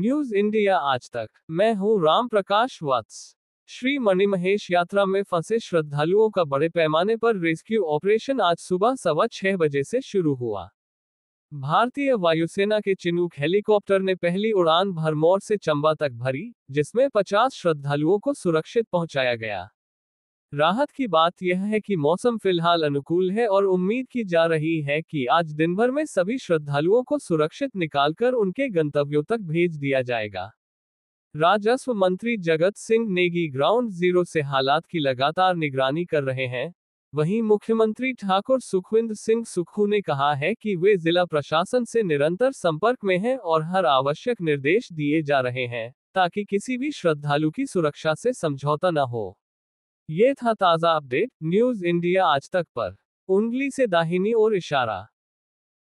News India आज तक। मैं हूं राम प्रकाश वत्स। श्री मणिमहेश यात्रा में फंसे श्रद्धालुओं का बड़े पैमाने पर रेस्क्यू ऑपरेशन आज सुबह 6:15 बजे से शुरू हुआ। भारतीय वायुसेना के चिनूक हेलीकॉप्टर ने पहली उड़ान भरमौर से चंबा तक भरी, जिसमें 50 श्रद्धालुओं को सुरक्षित पहुंचाया गया। राहत की बात यह है कि मौसम फिलहाल अनुकूल है और उम्मीद की जा रही है कि आज दिन भर में सभी श्रद्धालुओं को सुरक्षित निकालकर उनके गंतव्यों तक भेज दिया जाएगा। राजस्व मंत्री जगत सिंह नेगी ग्राउंड जीरो से हालात की लगातार निगरानी कर रहे हैं। वहीं मुख्यमंत्री ठाकुर सुखविंदर सिंह सुक्खू ने कहा है कि वे जिला प्रशासन से निरंतर संपर्क में हैं और हर आवश्यक निर्देश दिए जा रहे हैं, ताकि किसी भी श्रद्धालु की सुरक्षा से समझौता न हो। ये था ताजा अपडेट न्यूज इंडिया आज तक पर। उंगली से दाहिनी ओर इशारा।